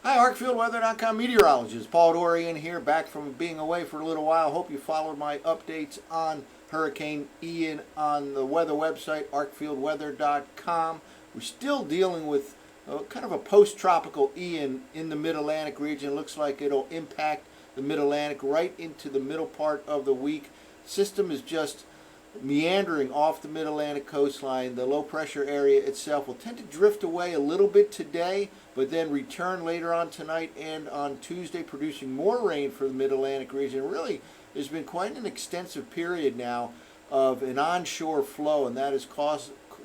Hi, ArcfieldWeather.com meteorologist Paul Dorian here, back from being away for a little while. Hope you followed my updates on Hurricane Ian on the weather website, Arcfieldweather.com. We're still dealing with kind of a post-tropical Ian in the mid-Atlantic region. Looks like it'll impact the mid-Atlantic right into the middle part of the week. System is just meandering off the mid-Atlantic coastline. The low pressure area itself will tend to drift away a little bit today, but then return later on tonight and on Tuesday, producing more rain for the mid-Atlantic region. Really, there's been quite an extensive period now of an onshore flow, and that is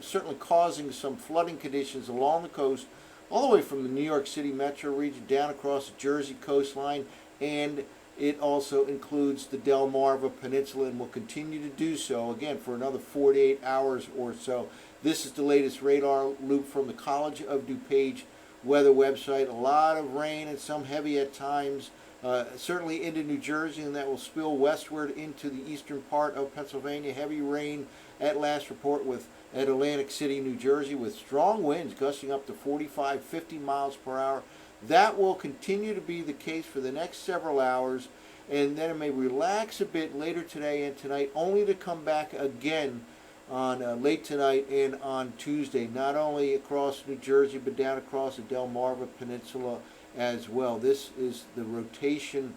certainly causing some flooding conditions along the coast, all the way from the New York City metro region down across the Jersey coastline, and it also includes the Delmarva Peninsula and will continue to do so, again, for another 48 hours or so. This is the latest radar loop from the College of DuPage weather website. A lot of rain and some heavy at times, certainly into New Jersey, and that will spill westward into the eastern part of Pennsylvania. Heavy rain at last report at Atlantic City, New Jersey, with strong winds gusting up to 45, 50 miles per hour. That will continue to be the case for the next several hours, and then it may relax a bit later today and tonight, only to come back again on late tonight and on Tuesday, not only across New Jersey, but down across the Delmarva Peninsula as well. This is the rotation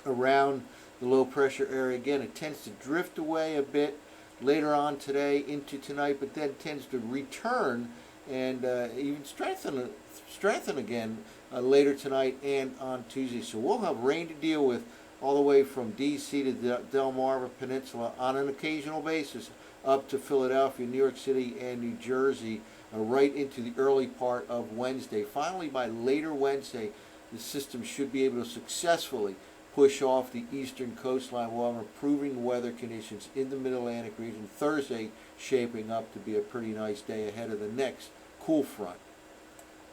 around the low pressure area. Again, it tends to drift away a bit later on today into tonight, but then tends to return and even strengthen again later tonight and on Tuesday. So we'll have rain to deal with all the way from D.C. to the Delmarva Peninsula on an occasional basis up to Philadelphia, New York City, and New Jersey right into the early part of Wednesday. Finally, by later Wednesday, the system should be able to successfully push off the eastern coastline while improving weather conditions in the mid-Atlantic region. Thursday shaping up to be a pretty nice day ahead of the next cool front.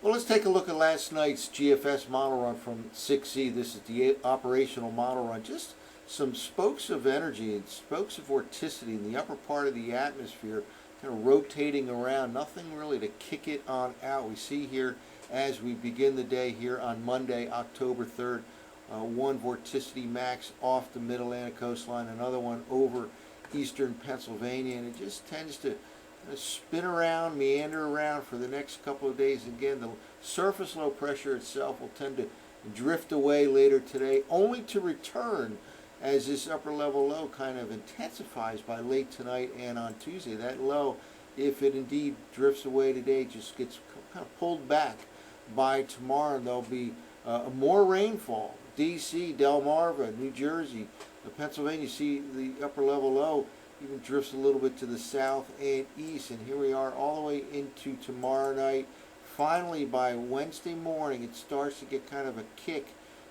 Well, let's take a look at last night's GFS model run from 6E. This is the operational model run. Just some spokes of energy and spokes of vorticity in the upper part of the atmosphere, kind of rotating around. Nothing really to kick it on out. We see here as we begin the day here on Monday, October 3rd, one vorticity max off the mid-Atlantic coastline, another one over eastern Pennsylvania, and it just tends to spin around, meander around for the next couple of days. Again, the surface low pressure itself will tend to drift away later today, only to return as this upper level low kind of intensifies by late tonight and on Tuesday. That low, if it indeed drifts away today, just gets kind of pulled back by tomorrow, and there'll be more rainfall. D.C., Delmarva, New Jersey, Pennsylvania, see the upper level low even drifts a little bit to the south and east, and here we are all the way into tomorrow night. Finally, by Wednesday morning, it starts to get kind of a kick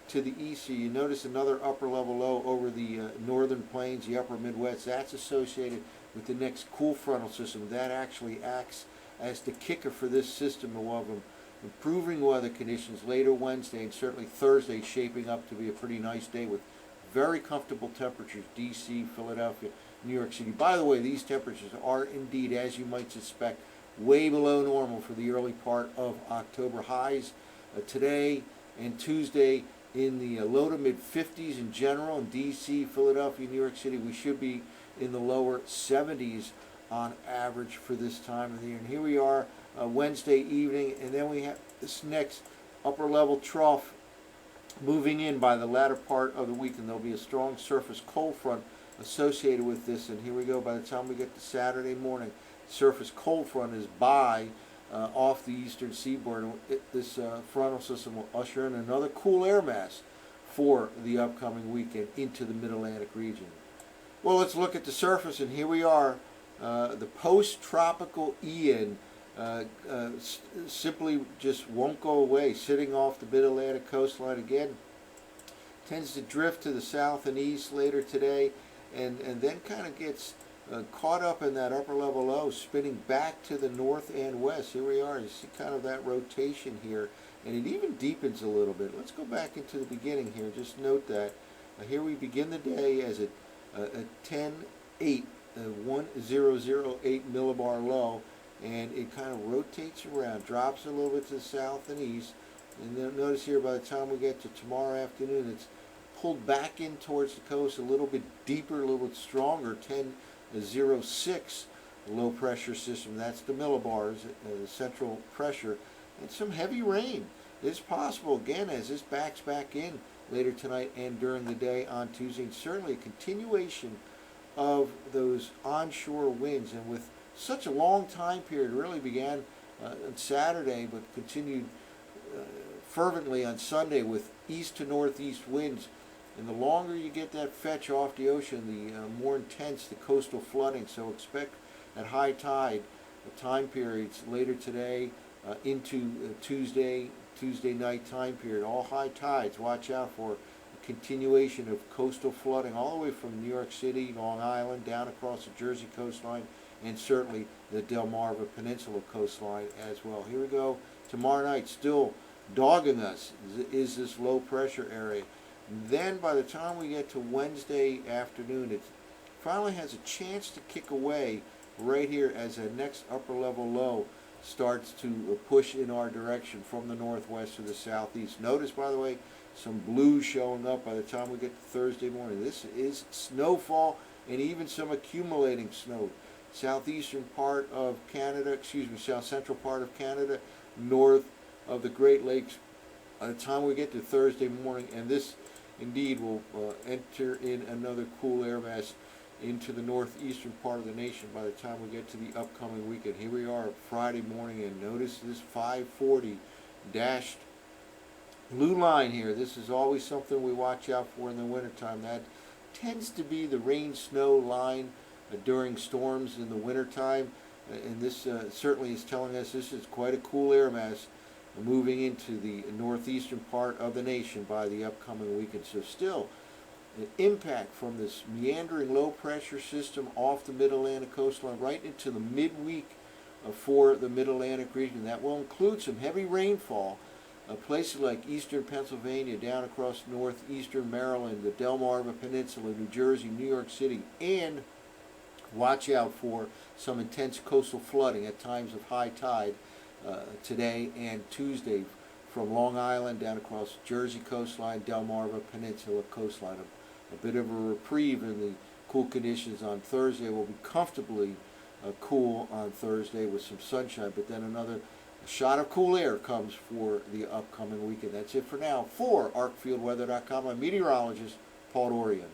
to the east. So you notice another upper level low over the northern plains, the upper Midwest. That's associated with the next cool frontal system. That actually acts as the kicker for this system. We'll have improving weather conditions later Wednesday, and certainly Thursday shaping up to be a pretty nice day with very comfortable temperatures. D.C., Philadelphia, New York City. By the way, these temperatures are indeed, as you might suspect, way below normal for the early part of October. Highs today and Tuesday in the low to mid 50s in general. In D.C., Philadelphia, New York City, we should be in the lower 70s on average for this time of the year. And here we are Wednesday evening, and then we have this next upper level trough moving in by the latter part of the week, and there'll be a strong surface cold front associated with this. And here we go, by the time we get to Saturday morning, surface cold front is off the eastern seaboard. This frontal system will usher in another cool air mass for the upcoming weekend into the mid-Atlantic region. Well, let's look at the surface, and here we are. The post-tropical Ian simply just won't go away, sitting off the mid-Atlantic coastline again. Tends to drift to the south and east later today, and then kind of gets caught up in that upper level low, spinning back to the north and west. Here we are. You see kind of that rotation here, and it even deepens a little bit. Let's go back into the beginning here. Just note that here we begin the day as a 10-8, 1008 millibar low, and it kind of rotates around, drops a little bit to the south and east, And then notice here, by the time we get to tomorrow afternoon, it's pulled back in towards the coast a little bit deeper, a little bit stronger. 1006 low pressure system. That's the millibars, the central pressure, and some heavy rain is possible again as this backs back in later tonight and during the day on Tuesday. And certainly a continuation of those onshore winds, and with such a long time period, really began on Saturday but continued fervently on Sunday with east to northeast winds. And the longer you get that fetch off the ocean, the more intense the coastal flooding. So expect at high tide time periods later today into Tuesday night time period. All high tides, watch out for a continuation of coastal flooding all the way from New York City, Long Island, down across the Jersey coastline, and certainly the Delmarva Peninsula coastline as well. Here we go. Tomorrow night, still dogging us is this low pressure area. Then by the time we get to Wednesday afternoon, it finally has a chance to kick away right here as a next upper level low starts to push in our direction from the northwest to the southeast. Notice, by the way, some blue showing up by the time we get to Thursday morning. This is snowfall and even some accumulating snow. Southeastern part of Canada, south central part of Canada, north of the Great Lakes by the time we get to Thursday morning. And this indeed will enter in another cool air mass into the northeastern part of the nation by the time we get to the upcoming weekend. Here we are Friday morning, and notice this 540 dashed blue line here. This is always something we watch out for in the wintertime. That tends to be the rain-snow line during storms in the wintertime, and this certainly is telling us this is quite a cool air mass moving into the northeastern part of the nation by the upcoming weekend. So still an impact from this meandering low pressure system off the mid-Atlantic coastline right into the midweek for the mid-Atlantic region. That will include some heavy rainfall. Places like eastern Pennsylvania, down across northeastern Maryland, the Delmarva Peninsula, New Jersey, New York City, and watch out for some intense coastal flooding at times of high tide today and Tuesday from Long Island down across Jersey coastline, Delmarva Peninsula coastline. A bit of a reprieve in the cool conditions on Thursday. Will be comfortably cool on Thursday with some sunshine, but then another shot of cool air comes for the upcoming weekend. That's it for now. For ArcfieldWeather.com, I'm meteorologist Paul Dorian.